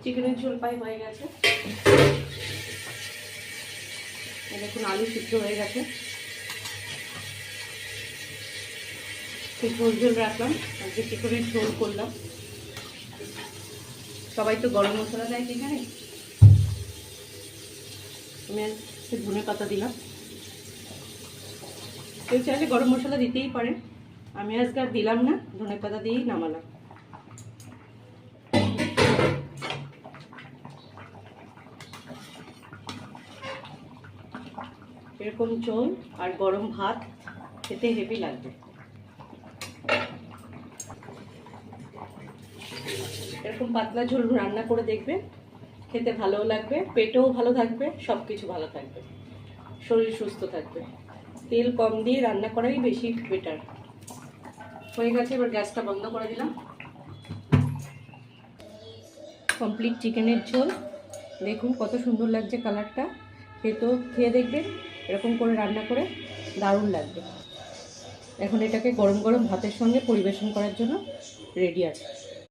চিকেনের ঝোল প্রায় হয়ে গেছে। দেখুন আলু সিদ্ধ হয়ে গেছে। ঝোল ঝোল রাখলাম, আজকে চিকেনের ঝোল করলাম। সবাই তো গরম মশলা দেয় চিকেনে, আমি ধনে পাতা দিলাম। কেউ চাইলে গরম মশলা দিতেই পারে, আমি আজকে আর দিলাম না, ধনে পাতা দিয়েই নামালাম। এরকম ঝোল আর গরম ভাত খেতে হেভি লাগবে। এরকম পাতলা ঝোল রান্না করে দেখবে, খেতে ভালোও লাগবে, পেটেও ভালো থাকবে, সব কিছু ভালো থাকবে, শরীর সুস্থ থাকবে। তেল কম দিয়ে রান্না করাই বেশি বেটার। হয়ে গেছে, এবার গ্যাসটা বন্ধ করে দিলাম। কমপ্লিট চিকেনের ঝোল, দেখুন কত সুন্দর লাগছে কালারটা। খেয়ে দেখবেন, এরকম করে রান্না করে দারুণ লাগবে। এখন এটাকে গরম গরম ভাতের সঙ্গে পরিবেশন করার জন্য রেডি আছে।